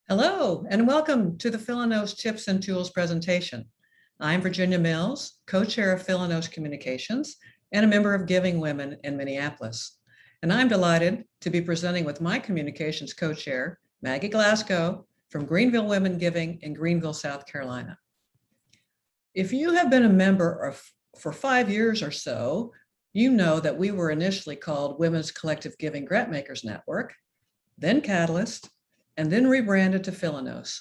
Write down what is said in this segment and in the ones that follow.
Hello, and welcome to the Philanos Tips and Tools presentation. I'm Virginia Mills, co-chair of Philanos Communications and a member of Giving Women in Minneapolis. And I'm delighted to be presenting with my communications co-chair, Maggie Glasgow, from Greenville Women Giving in Greenville, South Carolina. If you have been a member for 5 years or so, you know that we were initially called Women's Collective Giving Grantmakers Network, then Catalyst, and then rebranded to Philanos.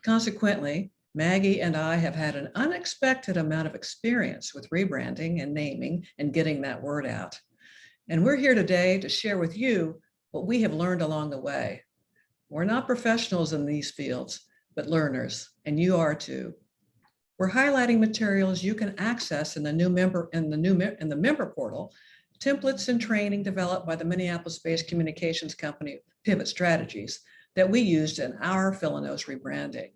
Consequently, Maggie and I have had an unexpected amount of experience with rebranding and naming and getting that word out. And we're here today to share with you what we have learned along the way. We're not professionals in these fields, but learners, and you are too. We're highlighting materials you can access in the member portal, templates and training developed by the Minneapolis-based communications company Pivot Strategies that we used in our Philanos rebranding.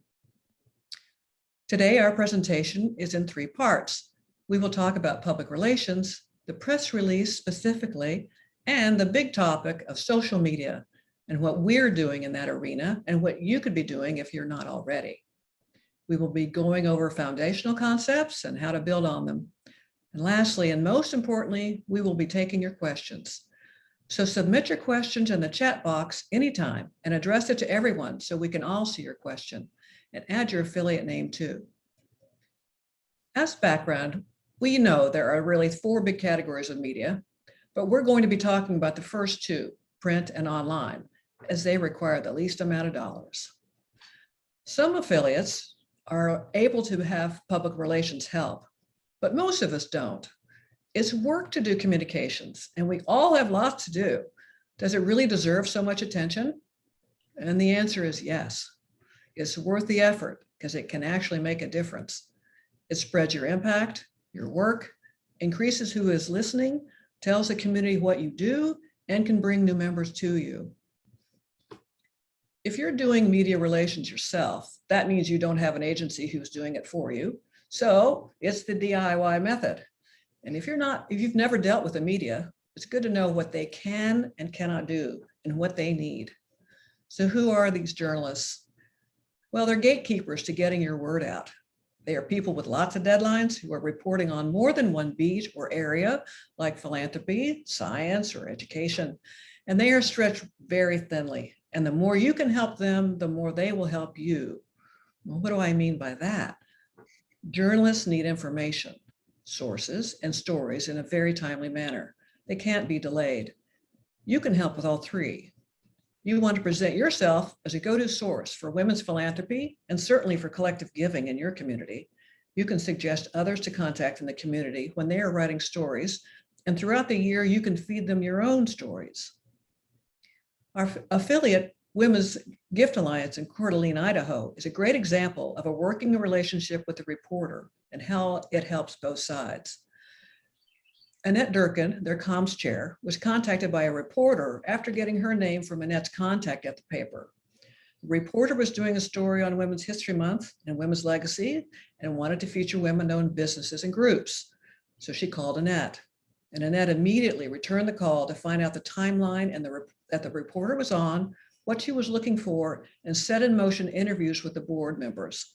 Today, our presentation is in 3 parts. We will talk about public relations, the press release specifically, and the big topic of social media and what we're doing in that arena and what you could be doing if you're not already. We will be going over foundational concepts and how to build on them. And lastly, and most importantly, we will be taking your questions. So submit your questions in the chat box anytime and address it to everyone so we can all see your question, and add your affiliate name too. As background, we know there are really 4 big categories of media, but we're going to be talking about the first 2, print and online, as they require the least amount of dollars. Some affiliates are able to have public relations help, but most of us don't. It's work to do communications, and we all have lots to do. Does it really deserve so much attention? And the answer is yes. It's worth the effort because it can actually make a difference. It spreads your impact, your work, increases who is listening, tells the community what you do, and can bring new members to you. If you're doing media relations yourself, that means you don't have an agency who's doing it for you. So it's the DIY method. And if you've never dealt with the media, it's good to know what they can and cannot do and what they need. So who are these journalists? Well, they're gatekeepers to getting your word out. They are people with lots of deadlines who are reporting on more than one beat or area, like philanthropy, science, or education. And they are stretched very thinly. And the more you can help them, the more they will help you. Well, what do I mean by that? Journalists need information, sources, and stories in a very timely manner. They can't be delayed. You can help with all 3. You want to present yourself as a go-to source for women's philanthropy and certainly for collective giving in your community. You can suggest others to contact in the community when they are writing stories, and throughout the year, you can feed them your own stories. Our affiliate, Women's Gift Alliance in Coeur d'Alene, Idaho, is a great example of a working relationship with the reporter and how it helps both sides. Annette Durkin, their comms chair, was contacted by a reporter after getting her name from Annette's contact at the paper. The reporter was doing a story on Women's History Month and women's legacy and wanted to feature women-owned businesses and groups. So she called Annette, and Annette immediately returned the call to find out the timeline and that the reporter was on, what she was looking for, and set in motion interviews with the board members.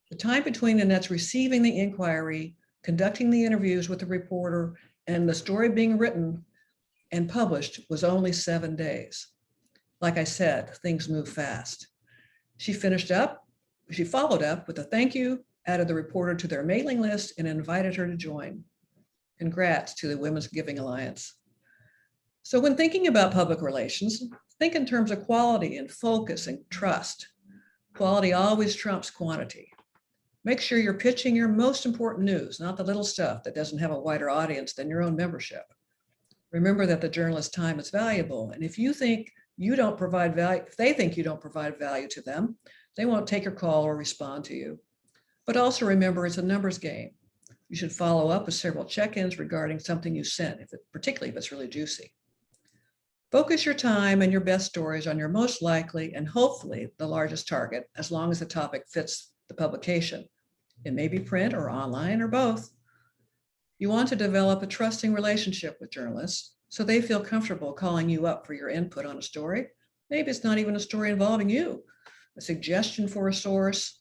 The time between Annette's receiving the inquiry, conducting the interviews with the reporter, and the story being written and published was only 7 days. Like I said, things move fast. She followed up with a thank you, added the reporter to their mailing list, and invited her to join. Congrats to the Women's Giving Alliance. So when thinking about public relations, think in terms of quality and focus and trust. Quality always trumps quantity. Make sure you're pitching your most important news, not the little stuff that doesn't have a wider audience than your own membership. Remember that the journalist's time is valuable, and if you think you don't provide value, if they think you don't provide value to them, they won't take your call or respond to you. But also remember, it's a numbers game. You should follow up with several check-ins regarding something you sent, particularly if it's really juicy. Focus your time and your best stories on your most likely and hopefully the largest target, as long as the topic fits the publication. It may be print or online or both. You want to develop a trusting relationship with journalists so they feel comfortable calling you up for your input on a story. Maybe it's not even a story involving you. a suggestion for a source.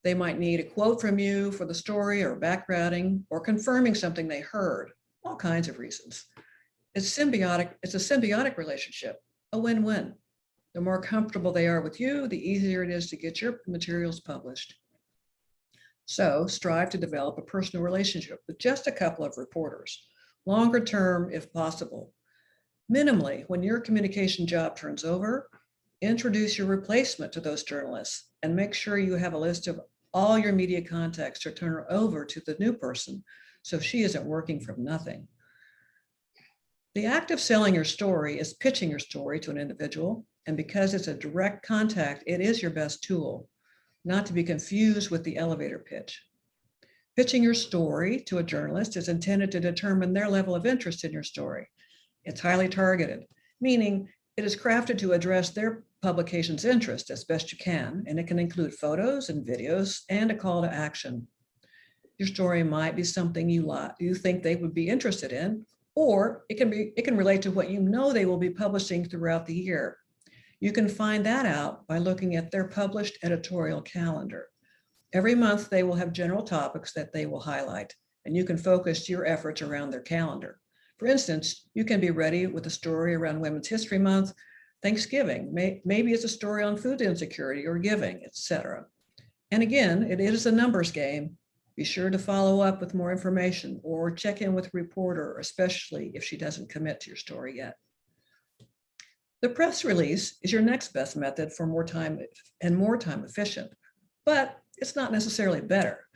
They might need a quote from you for the story or backgrounding or confirming something they heard, all kinds of reasons. It's a symbiotic relationship, a win-win. The more comfortable they are with you, the easier it is to get your materials published. So strive to develop a personal relationship with just a couple of reporters, longer term if possible. Minimally, when your communication job turns over, introduce your replacement to those journalists and make sure you have a list of all your media contacts to turn over to the new person so she isn't working from nothing. The act of selling your story is pitching your story to an individual, and because it's a direct contact, it is your best tool, not to be confused with the elevator pitch. Pitching your story to a journalist is intended to determine their level of interest in your story. It's highly targeted, meaning it is crafted to address their publication's interest as best you can, and it can include photos and videos and a call to action. Your story might be something you think they would be interested in, or it can relate to what you know they will be publishing throughout the year. You can find that out by looking at their published editorial calendar. Every month they will have general topics that they will highlight, and you can focus your efforts around their calendar. For instance, you can be ready with a story around Women's History Month, Thanksgiving, maybe it's a story on food insecurity or giving, etc. And again, it is a numbers game. Be sure to follow up with more information or check in with a reporter, especially if she doesn't commit to your story yet. The press release is your next best method for more time efficient, but it's not necessarily better.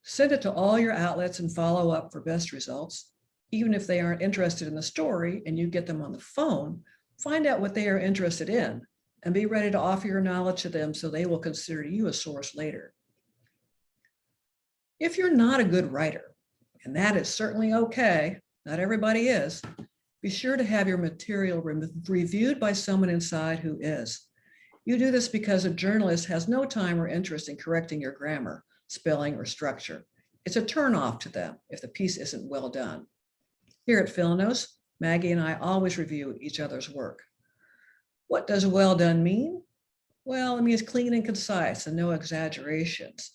Send it to all your outlets and follow up for best results. Even if they aren't interested in the story and you get them on the phone, find out what they are interested in and be ready to offer your knowledge to them so they will consider you a source later. If you're not a good writer, and that is certainly okay, not everybody is, be sure to have your material reviewed by someone inside who is. You do this because a journalist has no time or interest in correcting your grammar, spelling, or structure. It's a turnoff to them if the piece isn't well done. Here at Philanos, Maggie and I always review each other's work. What does well done mean? Well, it means clean and concise and no exaggerations.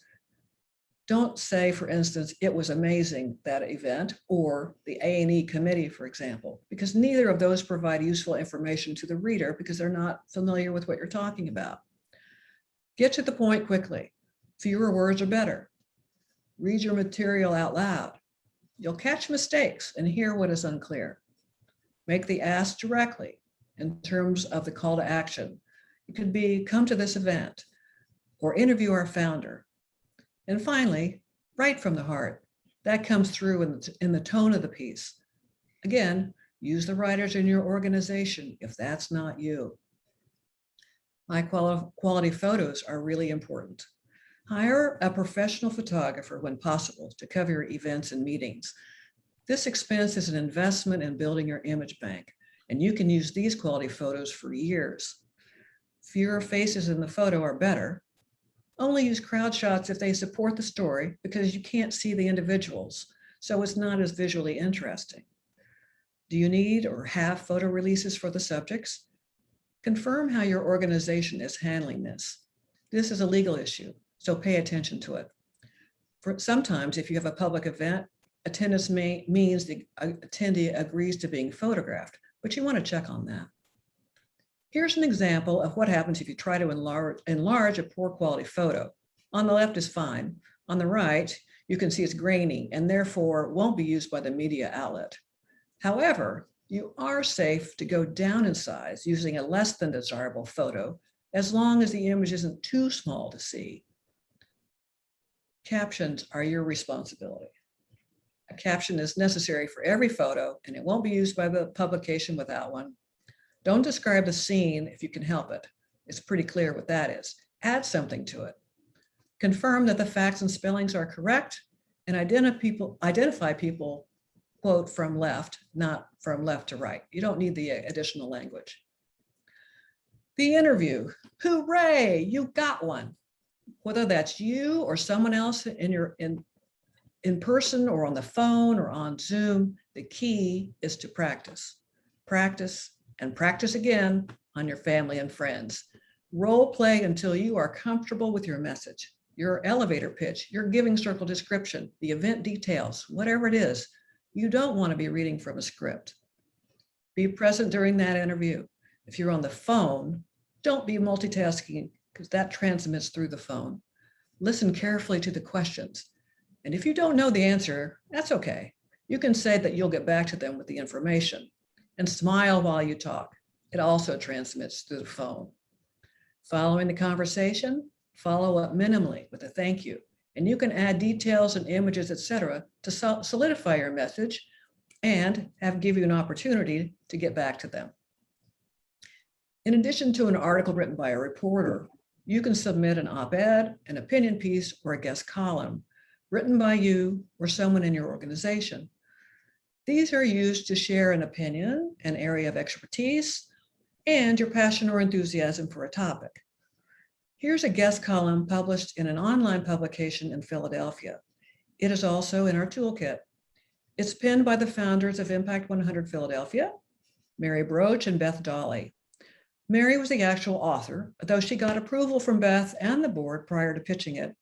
Don't say, for instance, it was amazing, that event, or the A&E committee, for example, because neither of those provide useful information to the reader because they're not familiar with what you're talking about. Get to the point quickly. Fewer words are better. Read your material out loud. You'll catch mistakes and hear what is unclear. Make the ask directly in terms of the call to action. It could be, come to this event, or interview our founder. And finally, write from the heart. That comes through in the tone of the piece. Again, use the writers in your organization if that's not you. High quality photos are really important. Hire a professional photographer when possible to cover your events and meetings. This expense is an investment in building your image bank, and you can use these quality photos for years. Fewer faces in the photo are better. Only use crowd shots if they support the story because you can't see the individuals, so it's not as visually interesting. Do you need or have photo releases for the subjects? Confirm how your organization is handling this. This is a legal issue, so pay attention to it. Sometimes, if you have a public event, attendance means the attendee agrees to being photographed, but you want to check on that. Here's an example of what happens if you try to enlarge a poor quality photo. On the left is fine. On the right, you can see it's grainy and therefore won't be used by the media outlet. However, you are safe to go down in size using a less than desirable photo as long as the image isn't too small to see. Captions are your responsibility. A caption is necessary for every photo and it won't be used by the publication without one. Don't describe the scene if you can help it. It's pretty clear what that is. Add something to it. Confirm that the facts and spellings are correct and identify people, quote, from left, not from left to right. You don't need the additional language. The interview. Hooray, you got one. Whether that's you or someone else in person or on the phone or on Zoom, the key is to practice. Practice and practice again on your family and friends. Role play until you are comfortable with your message, your elevator pitch, your giving circle description, the event details, whatever it is. You don't want to be reading from a script. Be present during that interview. If you're on the phone, don't be multitasking because that transmits through the phone. Listen carefully to the questions. And if you don't know the answer, that's okay. You can say that you'll get back to them with the information. And smile while you talk. It also transmits through the phone. Following the conversation, follow up minimally with a thank you. And you can add details and images, etc., to solidify your message and give you an opportunity to get back to them. In addition to an article written by a reporter, you can submit an op-ed, an opinion piece, or a guest column written by you or someone in your organization. These are used to share an opinion, an area of expertise, and your passion or enthusiasm for a topic. Here's a guest column published in an online publication in Philadelphia. It is also in our toolkit. It's penned by the founders of Impact 100 Philadelphia, Mary Broach and Beth Dolly. Mary was the actual author, though she got approval from Beth and the board prior to pitching it.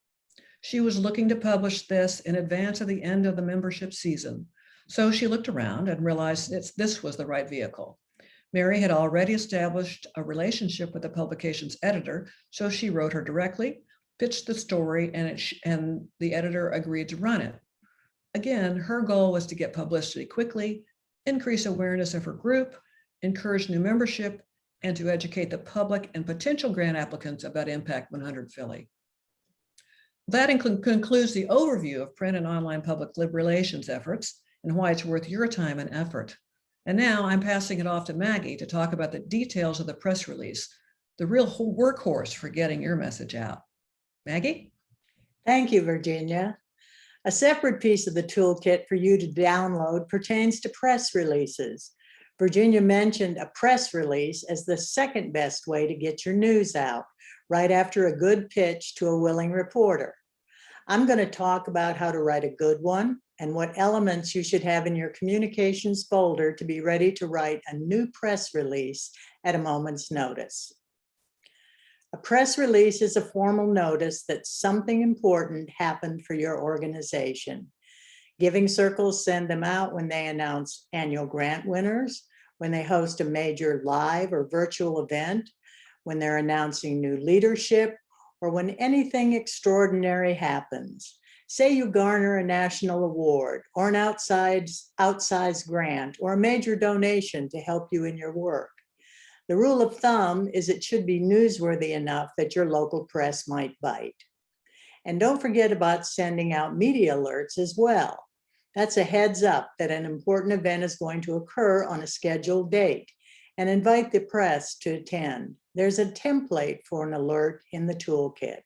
She was looking to publish this in advance of the end of the membership season. So she looked around and realized this was the right vehicle. Mary had already established a relationship with the publication's editor, so she wrote her directly, pitched the story, and the editor agreed to run it. Again, her goal was to get publicity quickly, increase awareness of her group, encourage new membership, and to educate the public and potential grant applicants about Impact 100 Philly. That concludes the overview of print and online public relations efforts and why it's worth your time and effort. And now I'm passing it off to Maggie to talk about the details of the press release, the real workhorse for getting your message out. Maggie? Thank you, Virginia. A separate piece of the toolkit for you to download pertains to press releases. Virginia mentioned a press release as the second best way to get your news out, right after a good pitch to a willing reporter. I'm going to talk about how to write a good one and what elements you should have in your communications folder to be ready to write a new press release at a moment's notice. A press release is a formal notice that something important happened for your organization. Giving circles send them out when they announce annual grant winners, when they host a major live or virtual event, when they're announcing new leadership, or when anything extraordinary happens. Say you garner a national award or an outsized grant or a major donation to help you in your work. The rule of thumb is it should be newsworthy enough that your local press might bite. And don't forget about sending out media alerts as well. That's a heads up that an important event is going to occur on a scheduled date, and invite the press to attend. There's a template for an alert in the toolkit.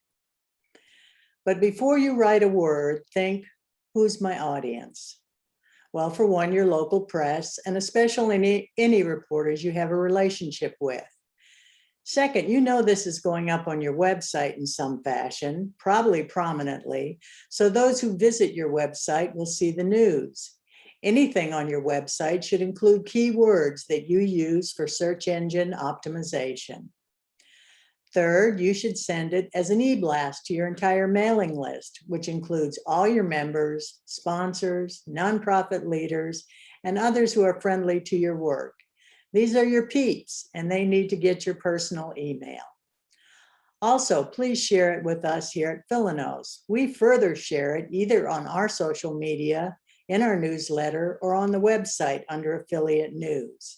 But before you write a word, think, who's my audience? Well, for one, your local press, and especially any reporters you have a relationship with. Second, you know this is going up on your website in some fashion, probably prominently, so those who visit your website will see the news. Anything on your website should include keywords that you use for search engine optimization. Third, you should send it as an e-blast to your entire mailing list, which includes all your members, sponsors, nonprofit leaders, and others who are friendly to your work. These are your peeps, and they need to get your personal email. Also, please share it with us here at Philanos. We further share it either on our social media, in our newsletter, or on the website under affiliate news.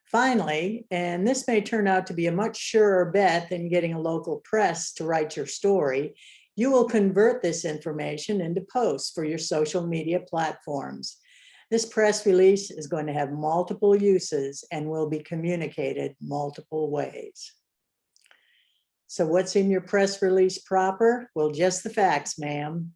Finally, and this may turn out to be a much surer bet than getting a local press to write your story, you will convert this information into posts for your social media platforms. This press release is going to have multiple uses and will be communicated multiple ways. So what's in your press release proper? Well, just the facts, ma'am.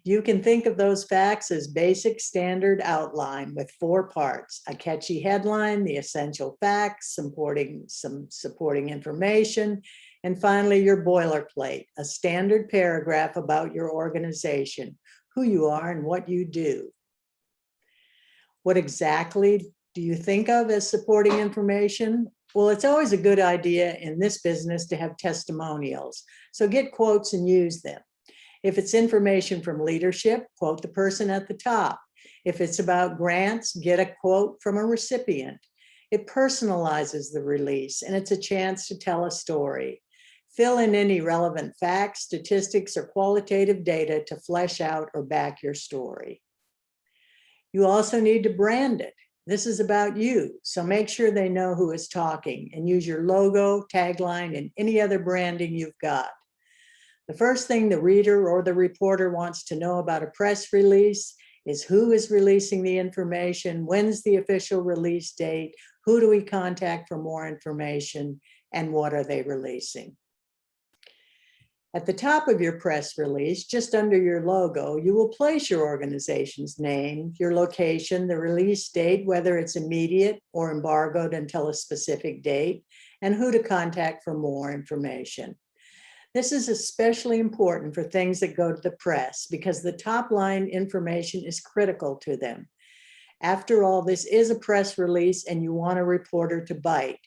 You can think of those facts as basic standard outline with 4 parts: a catchy headline, the essential facts, some supporting information, and finally your boilerplate, a standard paragraph about your organization, who you are and what you do. What exactly do you think of as supporting information? Well, it's always a good idea in this business to have testimonials. So get quotes and use them. If it's information from leadership, quote the person at the top. If it's about grants, get a quote from a recipient. It personalizes the release and it's a chance to tell a story. Fill in any relevant facts, statistics, or qualitative data to flesh out or back your story. You also need to brand it. This is about you, so make sure they know who is talking and use your logo, tagline, and any other branding you've got. The first thing the reader or the reporter wants to know about a press release is who is releasing the information, when's the official release date, who do we contact for more information, and what are they releasing? At the top of your press release, just under your logo, you will place your organization's name, your location, the release date, whether it's immediate or embargoed until a specific date, and who to contact for more information. This is especially important for things that go to the press because the top line information is critical to them. After all, this is a press release and you want a reporter to bite.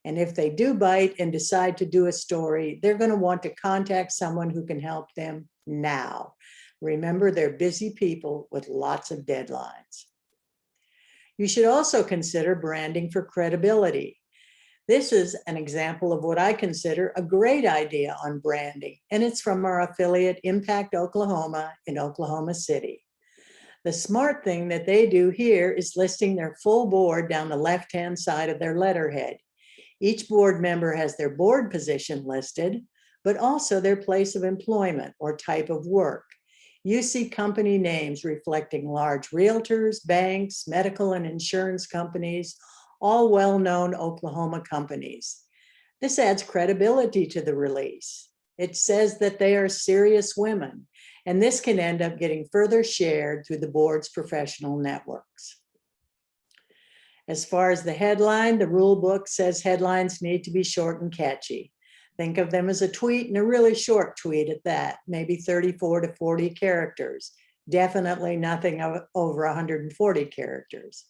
And if they do bite and decide to do a story, they're going to want to contact someone who can help them now. Remember, they're busy people with lots of deadlines. You should also consider branding for credibility. This is an example of what I consider a great idea on branding, and it's from our affiliate Impact Oklahoma in Oklahoma City. The smart thing that they do here is listing their full board down the left-hand side of their letterhead. Each board member has their board position listed, but also their place of employment or type of work. You see company names reflecting large realtors, banks, medical and insurance companies, all well-known Oklahoma companies. This adds credibility to the release. It says that they are serious women, and this can end up getting further shared through the board's professional networks. As far as the headline, the rule book says headlines need to be short and catchy. Think of them as a tweet, and a really short tweet at that, maybe 34 to 40 characters. Definitely nothing over 140 characters.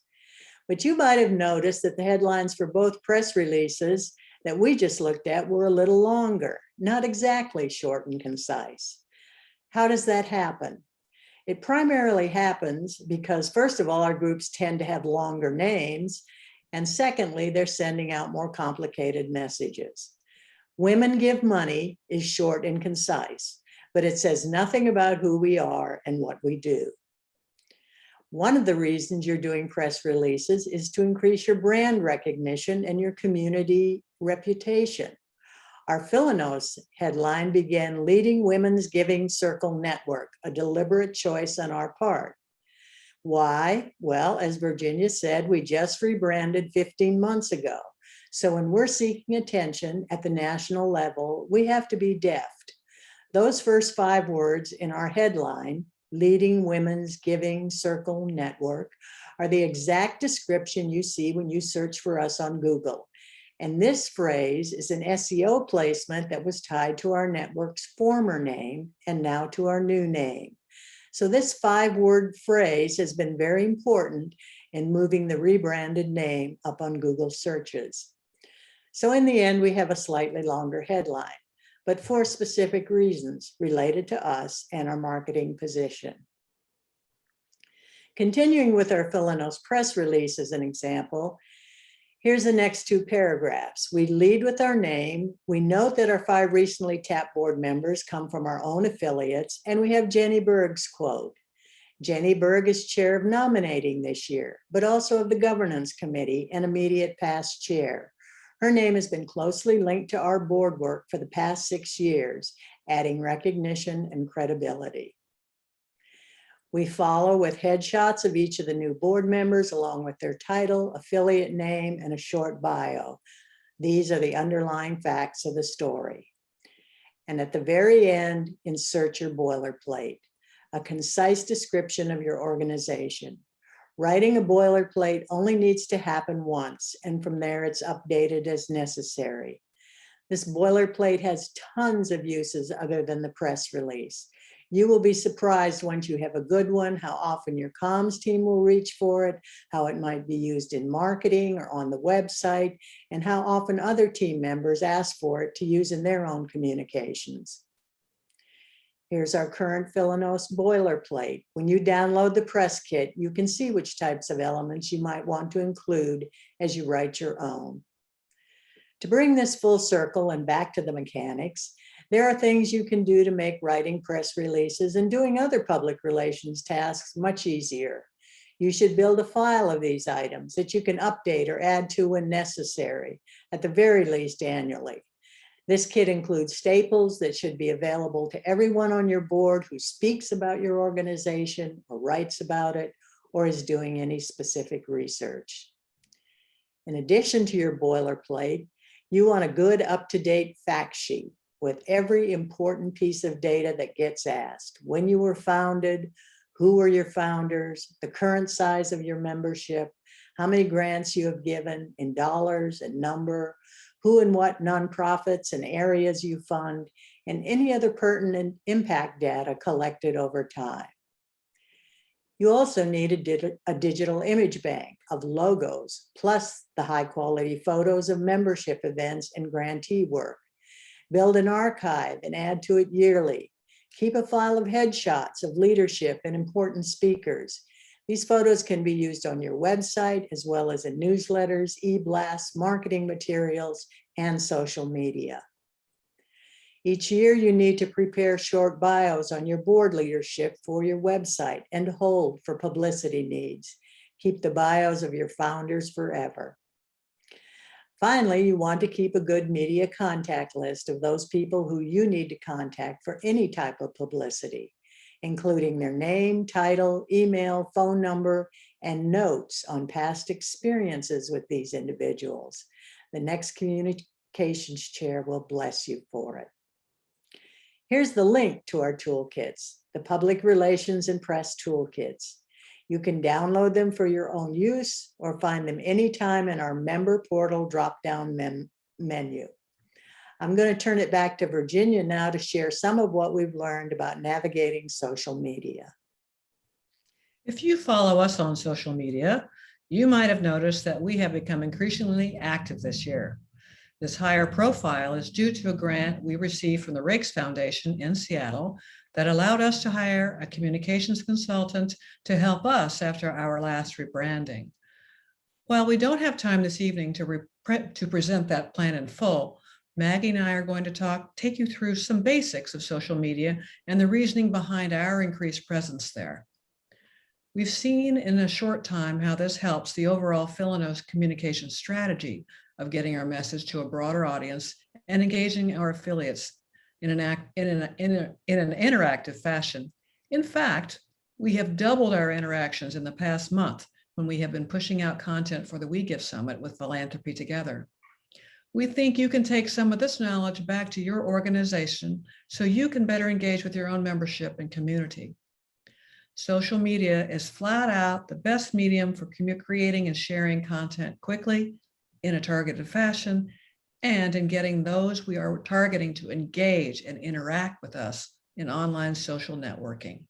But you might have noticed that the headlines for both press releases that we just looked at were a little longer, not exactly short and concise. How does that happen? It primarily happens because, first of all, our groups tend to have longer names, and secondly, they're sending out more complicated messages. Women Give Money is short and concise, but it says nothing about who we are and what we do. One of the reasons you're doing press releases is to increase your brand recognition and your community reputation. Our Philanos headline began Leading Women's Giving Circle Network, a deliberate choice on our part. Why? Well, as Virginia said, we just rebranded 15 months ago. So when we're seeking attention at the national level, we have to be deft. Those first 5 words in our headline, Leading Women's Giving Circle Network, are the exact description you see when you search for us on Google. And this phrase is an SEO placement that was tied to our network's former name and now to our new name. So this 5-word phrase has been very important in moving the rebranded name up on Google searches. So in the end, we have a slightly longer headline, but for specific reasons related to us and our marketing position. Continuing with our Philanos press release as an example, here's the next 2 paragraphs. We lead with our name. We note that our 5 recently tapped board members come from our own affiliates, and we have Jenny Berg's quote. Jenny Berg is chair of nominating this year, but also of the governance committee and immediate past chair. Her name has been closely linked to our board work for the past 6 years, adding recognition and credibility. We follow with headshots of each of the new board members along with their title, affiliate name, and a short bio. These are the underlying facts of the story. And at the very end, insert your boilerplate, a concise description of your organization. Writing a boilerplate only needs to happen once, and from there it's updated as necessary. This boilerplate has tons of uses other than the press release. You will be surprised once you have a good one, how often your comms team will reach for it, how it might be used in marketing or on the website, and how often other team members ask for it to use in their own communications. Here's our current Philanos boilerplate. When you download the press kit, you can see which types of elements you might want to include as you write your own. To bring this full circle and back to the mechanics, there are things you can do to make writing press releases and doing other public relations tasks much easier. You should build a file of these items that you can update or add to when necessary, at the very least annually. This kit includes staples that should be available to everyone on your board who speaks about your organization or writes about it or is doing any specific research. In addition to your boilerplate, you want a good up-to-date fact sheet with every important piece of data that gets asked. When you were founded, who were your founders, the current size of your membership, how many grants you have given in dollars and number, who and what nonprofits and areas you fund, and any other pertinent impact data collected over time. You also need a digital image bank of logos, plus the high quality photos of membership events and grantee work. Build an archive and add to it yearly. Keep a file of headshots of leadership and important speakers. These photos can be used on your website as well as in newsletters, e-blasts, marketing materials, and social media. Each year, you need to prepare short bios on your board leadership for your website and hold for publicity needs. Keep the bios of your founders forever. Finally, you want to keep a good media contact list of those people who you need to contact for any type of publicity, including their name, title, email, phone number, and notes on past experiences with these individuals. The next communications chair will bless you for it. Here's the link to our toolkits, the Public Relations and Press Toolkits. You can download them for your own use or find them anytime in our member portal drop-down menu. I'm going to turn it back to Virginia now to share some of what we've learned about navigating social media. If you follow us on social media, you might have noticed that we have become increasingly active this year. This higher profile is due to a grant we received from the Rakes Foundation in Seattle that allowed us to hire a communications consultant to help us after our last rebranding. While we don't have time this evening to present that plan in full, Maggie and I are going to take you through some basics of social media and the reasoning behind our increased presence there. We've seen in a short time how this helps the overall Philanos communication strategy of getting our message to a broader audience and engaging our affiliates in an interactive fashion. In fact, we have doubled our interactions in the past month when we have been pushing out content for the We Give Summit with Philanthropy Together. We think you can take some of this knowledge back to your organization so you can better engage with your own membership and community. Social media is flat out the best medium for creating and sharing content quickly, in a targeted fashion, and in getting those we are targeting to engage and interact with us in online social networking.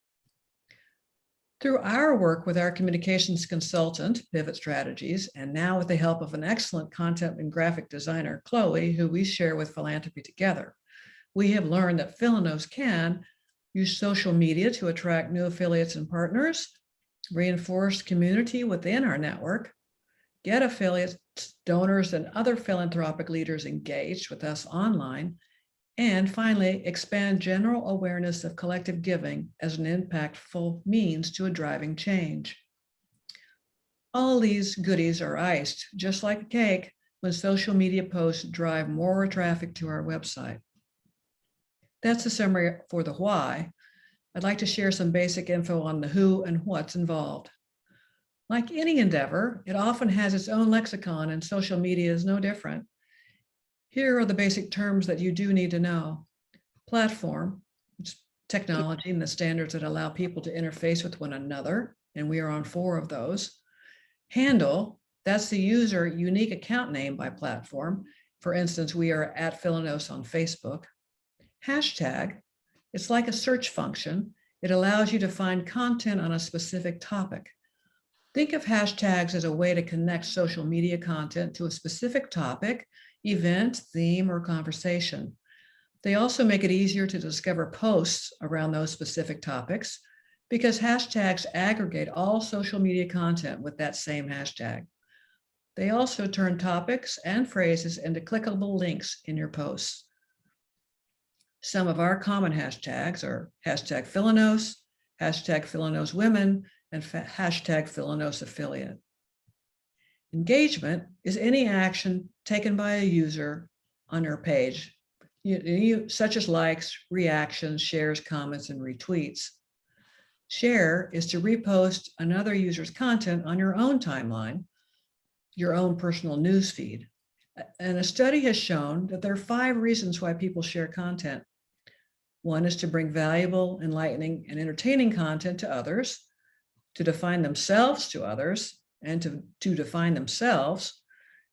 Through our work with our communications consultant, Pivot Strategies, and now with the help of an excellent content and graphic designer, Chloe, who we share with Philanthropy Together, we have learned that Philanos can use social media to attract new affiliates and partners, reinforce community within our network, get affiliates, donors, and other philanthropic leaders engaged with us online, and finally, expand general awareness of collective giving as an impactful means to a driving change. All these goodies are iced, just like a cake, when social media posts drive more traffic to our website. That's a summary for the why. I'd like to share some basic info on the who and what's involved. Like any endeavor, it often has its own lexicon, and social media is no different. Here are the basic terms that you do need to know. Platform, which is technology and the standards that allow people to interface with one another, and we are on 4 of those. Handle, that's the user unique account name by platform. For instance, we are at Philanos on Facebook. Hashtag, It's like a search function. It allows you to find content on a specific topic. Think of hashtags as a way to connect social media content to a specific topic, event, theme, or conversation. They also make it easier to discover posts around those specific topics because hashtags aggregate all social media content with that same hashtag. They also turn topics and phrases into clickable links in your posts. Some of our common hashtags are hashtag Philanos, hashtag Philanos women, and hashtag Philanos affiliate. Engagement is any action taken by a user on your page, such as likes, reactions, shares, comments, and retweets. Share is to repost another user's content on your own timeline, your own personal news feed. And a study has shown that there are 5 reasons why people share content. One is to bring valuable, enlightening, and entertaining content to others, to define themselves to others, and to define themselves,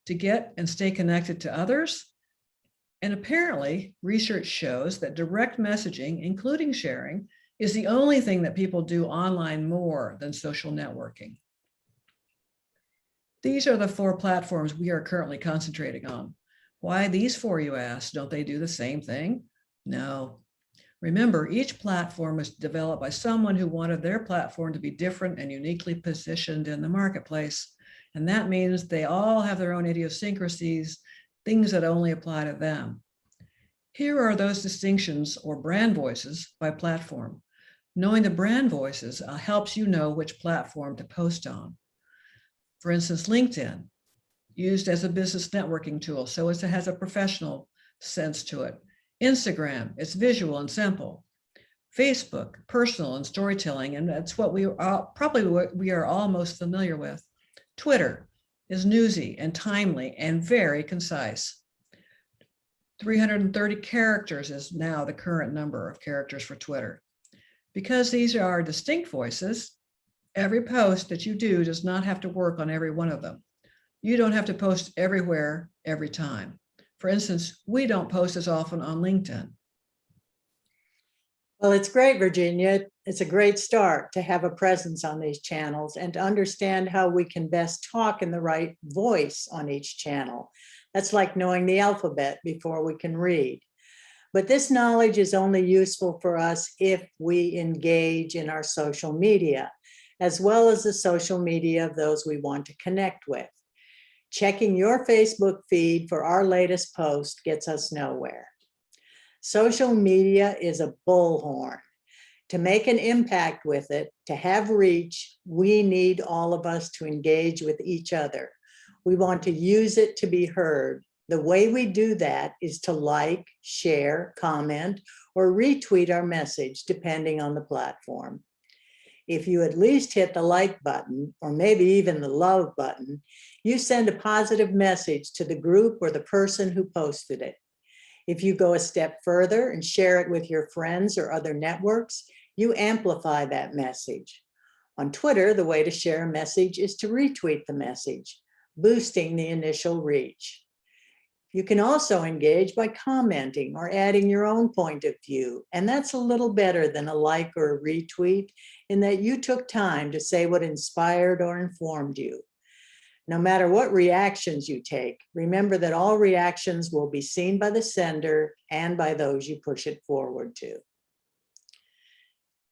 to get and stay connected to others. And apparently, research shows that direct messaging, including sharing, is the only thing that people do online more than social networking. These are the 4 platforms we are currently concentrating on. Why these 4, you ask? Don't they do the same thing? No. Remember, each platform was developed by someone who wanted their platform to be different and uniquely positioned in the marketplace. And that means they all have their own idiosyncrasies, things that only apply to them. Here are those distinctions or brand voices by platform. Knowing the brand voices helps you know which platform to post on. For instance, LinkedIn, used as a business networking tool, so it has a professional sense to it. Instagram, it's visual and simple. Facebook, personal and storytelling, and that's what we are all most familiar with. Twitter is newsy and timely and very concise. 330 characters is now the current number of characters for Twitter. Because these are distinct voices, every post that you do does not have to work on every one of them. You don't have to post everywhere every time. For instance, we don't post as often on LinkedIn. Well, it's great, Virginia. It's a great start to have a presence on these channels and to understand how we can best talk in the right voice on each channel. That's like knowing the alphabet before we can read. But this knowledge is only useful for us if we engage in our social media, as well as the social media of those we want to connect with. Checking your Facebook feed for our latest post gets us nowhere. Social media is a bullhorn. To make an impact with it, to have reach, we need all of us to engage with each other. We want to use it to be heard. The way we do that is to like, share, comment, or retweet our message, depending on the platform. If you at least hit the like button, or maybe even the love button, you send a positive message to the group or the person who posted it. If you go a step further and share it with your friends or other networks, you amplify that message. On Twitter, the way to share a message is to retweet the message, boosting the initial reach. You can also engage by commenting or adding your own point of view, and that's a little better than a like or a retweet in that you took time to say what inspired or informed you. No matter what reactions you take, remember that all reactions will be seen by the sender and by those you push it forward to.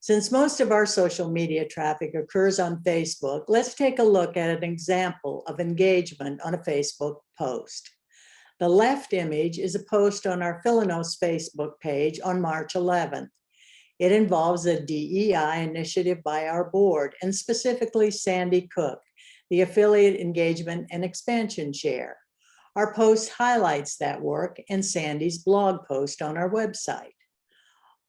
Since most of our social media traffic occurs on Facebook, let's take a look at an example of engagement on a Facebook post. The left image is a post on our Philanos Facebook page on March 11th. It involves a DEI initiative by our board, and specifically Sandy Cook, the Affiliate Engagement and Expansion Chair. Our post highlights that work and Sandy's blog post on our website.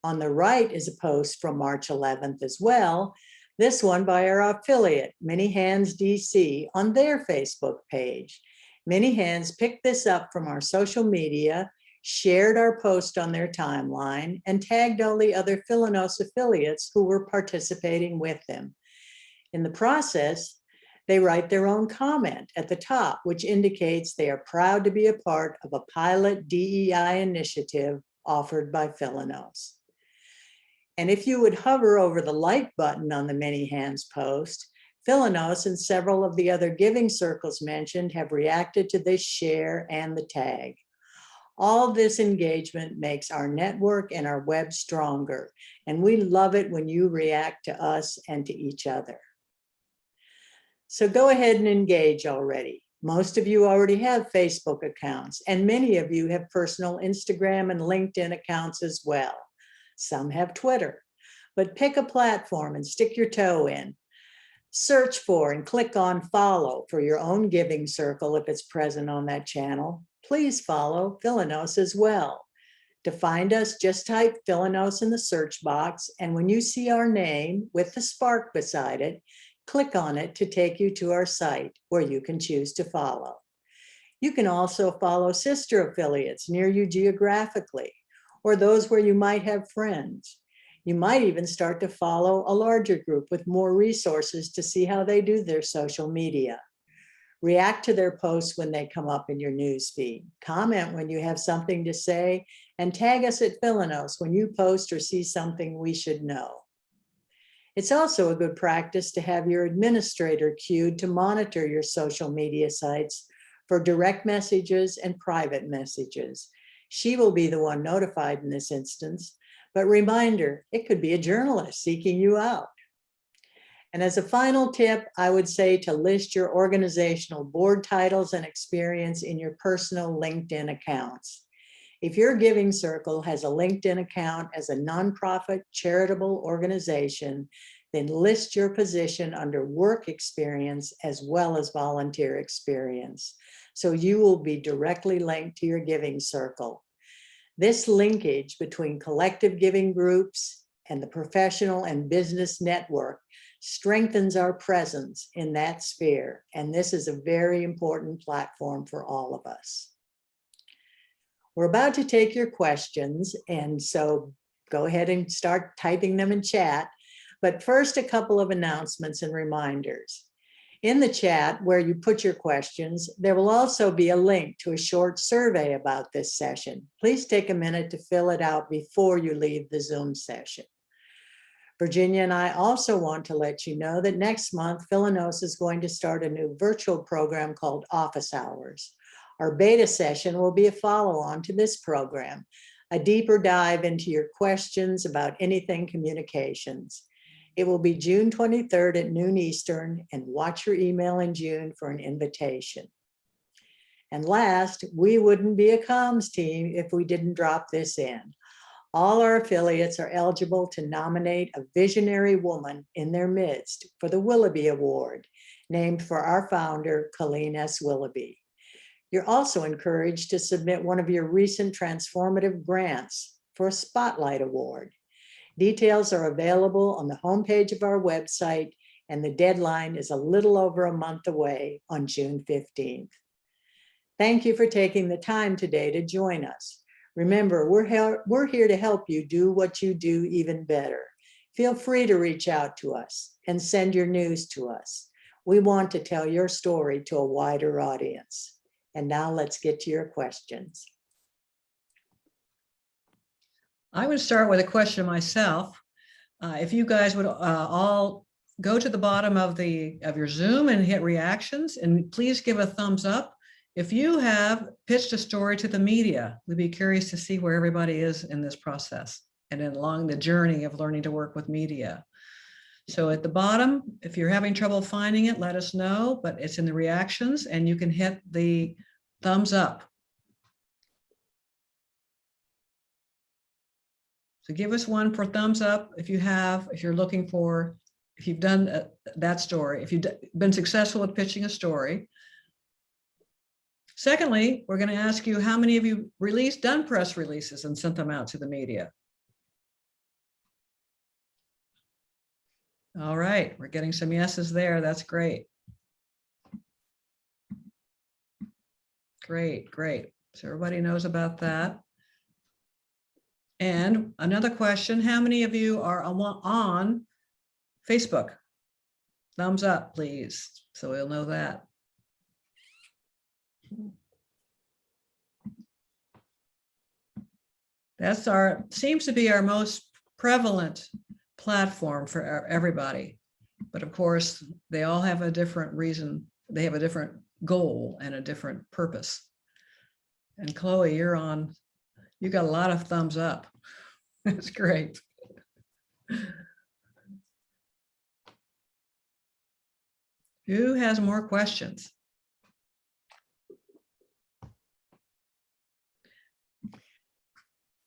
On the right is a post from March 11th as well, this one by our affiliate, Many Hands DC, on their Facebook page. Many Hands picked this up from our social media, shared our post on their timeline, and tagged all the other Philanos affiliates who were participating with them. In the process, they write their own comment at the top, which indicates they are proud to be a part of a pilot DEI initiative offered by Philanos. And if you would hover over the like button on the many hands post, Philanos and several of the other giving circles mentioned have reacted to this share and the tag. All this engagement makes our network and our web stronger, and we love it when you react to us and to each other. So go ahead and engage already. Most of you already have Facebook accounts, and many of you have personal Instagram and LinkedIn accounts as well. Some have Twitter, but pick a platform and stick your toe in. Search for and click on follow for your own giving circle if it's present on that channel. Please follow Philanos as well. To find us, just type Philanos in the search box, and when you see our name with the spark beside it, click on it to take you to our site where you can choose to follow. You can also follow sister affiliates near you geographically, or those where you might have friends. You might even start to follow a larger group with more resources to see how they do their social media. React to their posts when they come up in your newsfeed. Comment when you have something to say, and tag us at Philanos when you post or see something we should know. It's also a good practice to have your administrator cued to monitor your social media sites for direct messages and private messages. She will be the one notified in this instance, but reminder, it could be a journalist seeking you out. And as a final tip, I would say to list your organizational board titles and experience in your personal LinkedIn accounts. If your giving circle has a LinkedIn account as a nonprofit charitable organization, then list your position under work experience as well as volunteer experience. So you will be directly linked to your giving circle. This linkage between collective giving groups and the professional and business network strengthens our presence in that sphere. And this is a very important platform for all of us. We're about to take your questions, and so go ahead and start typing them in chat. But first, a couple of announcements and reminders. In the chat where you put your questions, there will also be a link to a short survey about this session. Please take a minute to fill it out before you leave the Zoom session. Virginia and I also want to let you know that next month, Philanos is going to start a new virtual program called Office Hours. Our beta session will be a follow-on to this program, a deeper dive into your questions about anything communications. It will be June 23rd at noon Eastern, and watch your email in June for an invitation. And last, we wouldn't be a comms team if we didn't drop this in. All our affiliates are eligible to nominate a visionary woman in their midst for the Willoughby Award, named for our founder, Colleen S. Willoughby. You're also encouraged to submit one of your recent transformative grants for a Spotlight Award. Details are available on the homepage of our website, and the deadline is a little over a month away on June 15th. Thank you for taking the time today to join us. Remember, we're here to help you do what you do even better. Feel free to reach out to us and send your news to us. We want to tell your story to a wider audience. And now let's get to your questions. I would start with a question myself. If you guys would all go to the bottom of your Zoom and hit reactions, and please give a thumbs up. If you have pitched a story to the media, we'd be curious to see where everybody is in this process and along the journey of learning to work with media. So at the bottom, if you're having trouble finding it, let us know, but it's in the reactions and you can hit the thumbs up. So give us one for thumbs up if you're looking for, if you've done that story, if you've been successful with pitching a story. Secondly, we're going to ask you how many of you done press releases and sent them out to the media. All right, we're getting some yeses there. That's great. Great, great. So everybody knows about that. And another question, how many of you are on Facebook? Thumbs up, please, so we'll know that. Seems to be our most prevalent platform for everybody. But of course, they all have a different reason. They have a different goal and a different purpose. And Chloe, you're on, you got a lot of thumbs up. That's great. Who has more questions?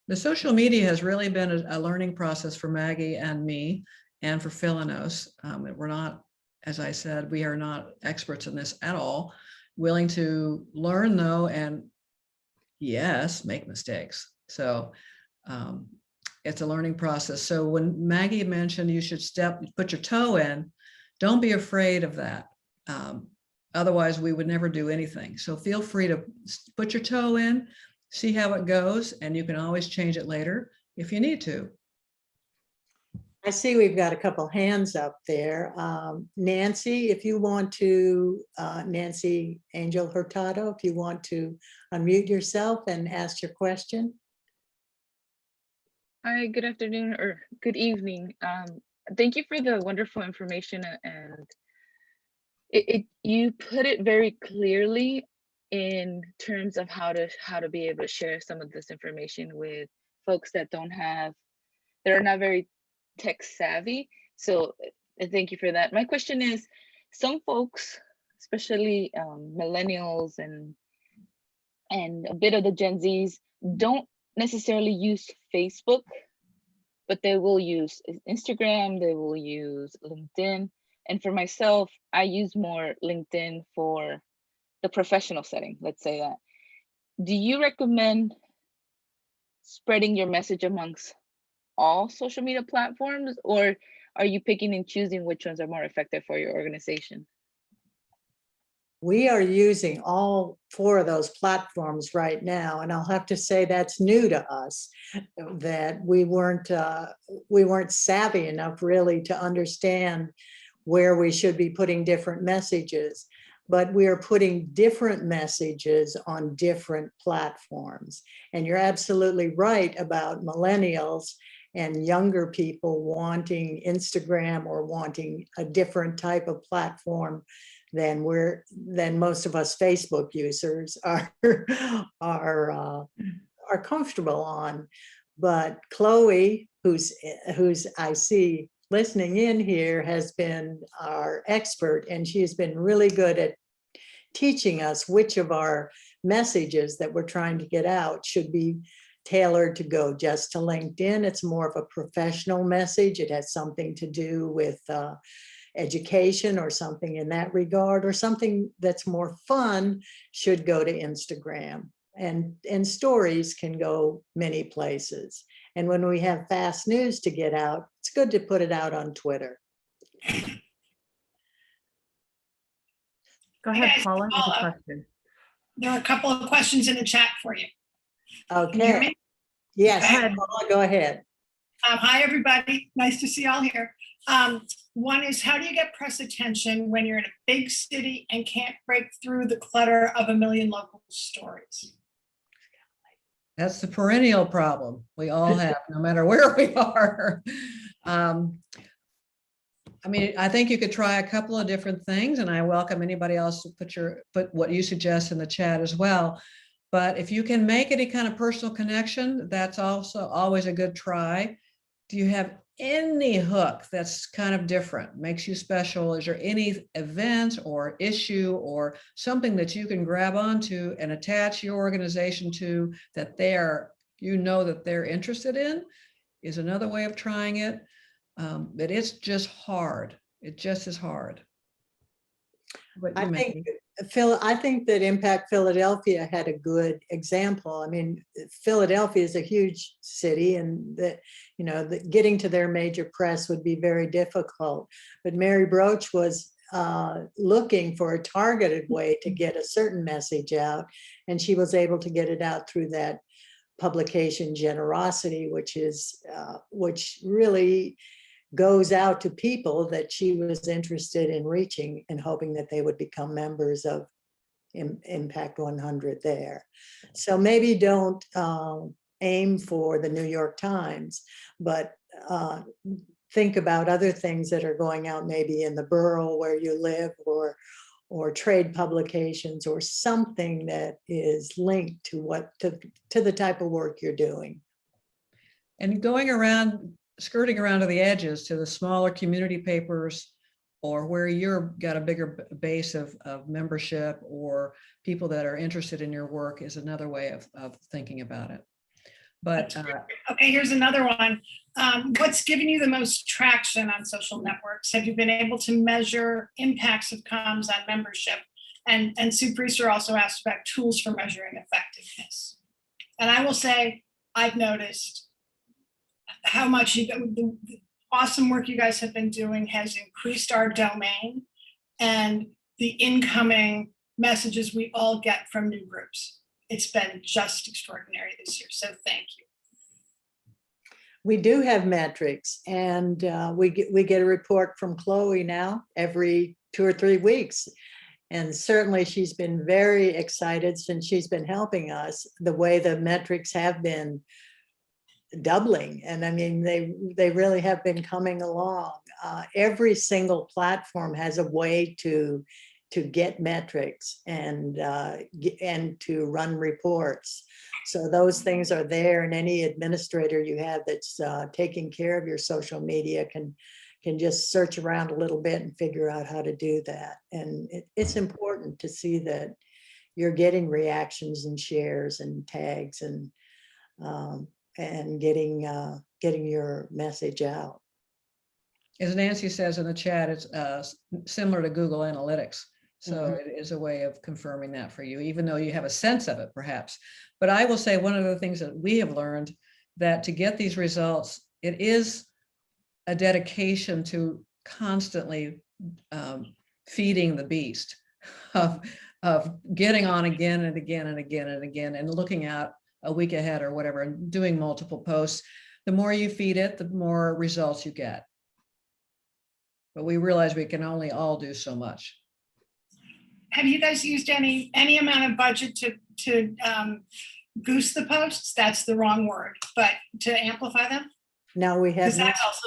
The social media has really been a learning process for Maggie and me and for Philanos. We're not, as I said, we are not experts in this at all. Willing to learn though, and yes, make mistakes. So it's a learning process. So when Maggie mentioned you should put your toe in, don't be afraid of that. Otherwise we would never do anything. So feel free to put your toe in, see how it goes, and you can always change it later if you need to. I see we've got a couple hands up there. Nancy, if you want to, Nancy Angel Hurtado, if you want to unmute yourself and ask your question. Hi, good afternoon or good evening. Thank you for the wonderful information, and you put it very clearly in terms of how to be able to share some of this information with folks that are not very tech savvy. So thank you for that. My question is, some folks, especially millennials and a bit of the Gen Zs, don't necessarily use Facebook, but they will use Instagram, they will use LinkedIn. And for myself, I use more LinkedIn for the professional setting, let's say that. Do you recommend spreading your message amongst all social media platforms, or are you picking and choosing which ones are more effective for your organization? We are using all 4 of those platforms right now, and I'll have to say that's new to us, that we weren't savvy enough really to understand where we should be putting different messages, but we are putting different messages on different platforms. And you're absolutely right about millennials and younger people wanting Instagram or wanting a different type of platform than most of us Facebook users are comfortable on. But Chloe, who's I see listening in here, has been our expert, and she has been really good at teaching us which of our messages that we're trying to get out should be tailored to go just to LinkedIn. It's more of a professional message. It has something to do with education or something in that regard, or something that's more fun should go to Instagram. And stories can go many places. And when we have fast news to get out, it's good to put it out on Twitter. Go ahead, guys, Paula, with a question. There are a couple of questions in the chat for you. Can you hear Okay. me? Yes, Okay. Paula, go ahead. Hi, everybody. Nice to see you all here. One is, how do you get press attention when you're in a big city and can't break through the clutter of a million local stories? That's the perennial problem we all have, no matter where we are. I mean, I think you could try a couple of different things, and I welcome anybody else to put what you suggest in the chat as well. But if you can make any kind of personal connection, that's also always a good try. Do you have any hook that's kind of different, makes you special? Is there any event or issue or something that you can grab onto and attach your organization to that that they're interested in? Is another way of trying it. But it's just hard. It just is hard. I think that Impact Philadelphia had a good example. I mean, Philadelphia is a huge city, and getting to their major press would be very difficult. But Mary Broach was looking for a targeted way to get a certain message out, and she was able to get it out through that publication Generosity, which really goes out to people that she was interested in reaching and hoping that they would become members of Impact 100 there. So maybe don't aim for the New York Times, but think about other things that are going out maybe in the borough where you live, or trade publications, or something that is linked to to the type of work you're doing. And going around, skirting around to the edges, to the smaller community papers, or where you're got a bigger base of membership or people that are interested in your work, is another way of thinking about it. But okay, here's another one. What's given you the most traction on social networks? Have you been able to measure impacts of comms on membership? And Sue Priester also asked about tools for measuring effectiveness. And I will say, I've noticed how much the awesome work you guys have been doing has increased our domain and the incoming messages we all get from new groups. It's been just extraordinary this year. So thank you. We do have metrics, and we get a report from Chloe now every 2 or 3 weeks. And certainly she's been very excited since she's been helping us, the way the metrics have been doubling. And I mean, they really have been coming along. Every single platform has a way to get metrics and to run reports. So those things are there, and any administrator you have that's taking care of your social media can just search around a little bit and figure out how to do that. And it's important to see that you're getting reactions and shares and tags and getting your message out. as Nancy says in the chat, it's similar to Google Analytics. So it is a way of confirming that for you, even though you have a sense of it, perhaps. But I will say one of the things that we have learned, that to get these results, it is a dedication to constantly feeding the beast of getting on again and again and again and again, and looking out a week ahead or whatever, and doing multiple posts. The more you feed it, the more results you get. But we realize we can only all do so much. Have you guys used any amount of budget to goose the posts? That's the wrong word, but to amplify them? Now we have. Because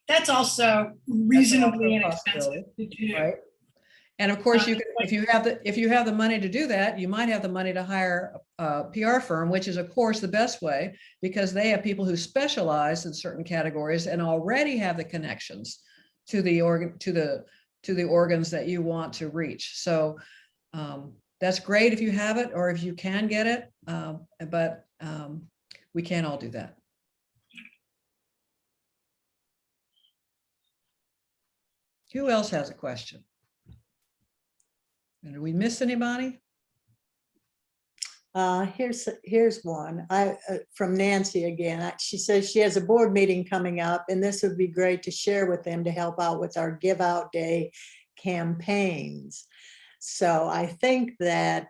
that's also reasonably inexpensive to do. Right. And of course, you can, if you have the money to do that, you might have the money to hire a PR firm, which is of course the best way, because they have people who specialize in certain categories and already have the connections to the organs that you want to reach. So that's great if you have it, or if you can get it, but we can't all do that. Who else has a question? And did we miss anybody? Here's one from Nancy again. She says she has a board meeting coming up, and this would be great to share with them to help out with our Give Out Day campaigns. So I think that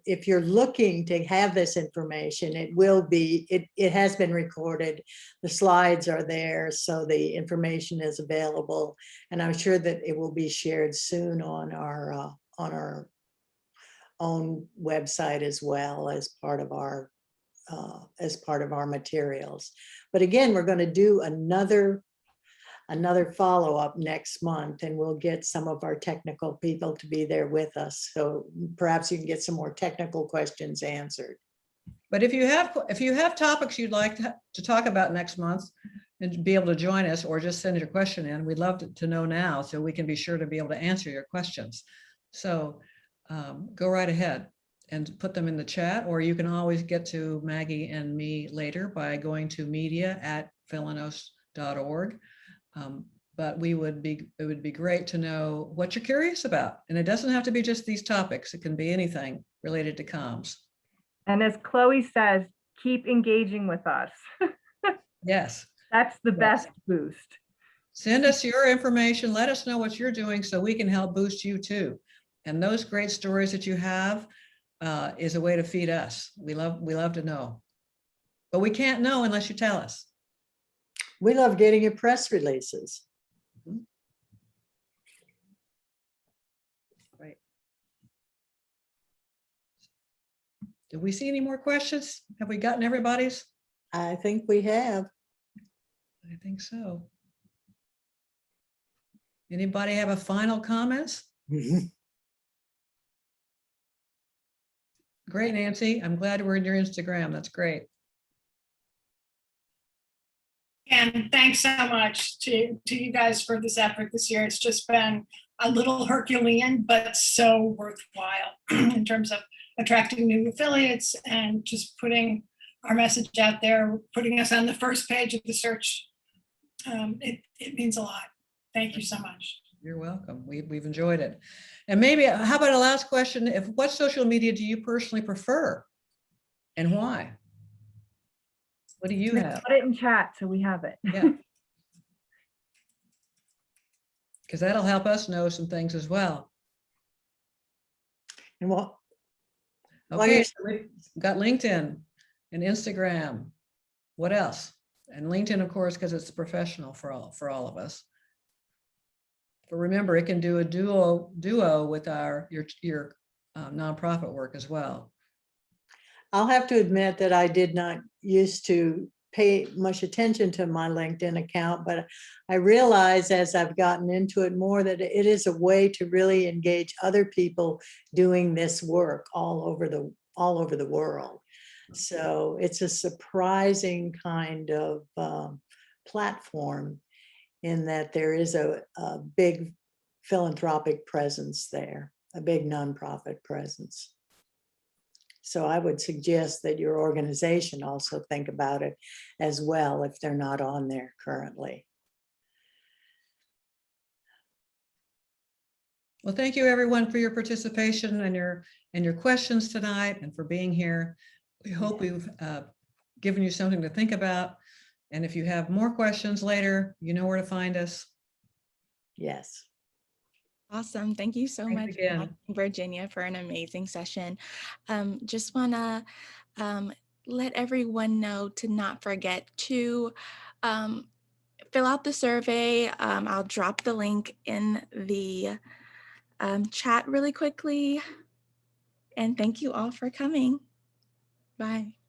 if you're looking to have this information, it has been recorded. The slides are there, so the information is available, and I'm sure that it will be shared soon on our own website, as well as part of our materials. But again, we're going to do another follow-up next month, and we'll get some of our technical people to be there with us. So perhaps you can get some more technical questions answered. But if you have topics you'd like to talk about next month and be able to join us, or just send your question in, we'd love to know now, so we can be sure to be able to answer your questions. So go right ahead and put them in the chat, or you can always get to Maggie and me later by going to media@philanos.org. But it would be great to know what you're curious about. And it doesn't have to be just these topics. It can be anything related to comms. And as Chloe says, keep engaging with us. Yes. That's the best boost. Send us your information. Let us know what you're doing so we can help boost you too. And those great stories that you have is a way to feed us. We love to know. But we can't know unless you tell us. We love getting your press releases. Right. Did we see any more questions? Have we gotten everybody's? I think we have. I think so. Anybody have a final comments? Great, Nancy. I'm glad we're in your Instagram. That's great. And thanks so much to you guys for this effort this year. It's just been a little Herculean, but so worthwhile in terms of attracting new affiliates and just putting our message out there, putting us on the first page of the search. It means a lot. Thank you so much. You're welcome. We've enjoyed it. And maybe, how about a last question? What social media do you personally prefer and why? What do you have? Put it in chat so we have it. Yeah. Because that'll help us know some things as well. And what, Okay, so we've got LinkedIn and Instagram. What else? And LinkedIn, of course, because it's professional for all of us. But remember, it can do a duo with your nonprofit work as well. I'll have to admit that I did not used to pay much attention to my LinkedIn account, but I realize as I've gotten into it more that it is a way to really engage other people doing this work all over the world. So it's a surprising kind of platform in that there is a big philanthropic presence there, a big nonprofit presence. So I would suggest that your organization also think about it as well if they're not on there currently. Well, thank you everyone for your participation and your questions tonight and for being here. We hope we've given you something to think about. And if you have more questions later, you know where to find us. Yes. Awesome. Thank you so Thanks much, again. Virginia, for an amazing session. Just want to let everyone know to not forget to fill out the survey. I'll drop the link in the chat really quickly. And thank you all for coming. Bye.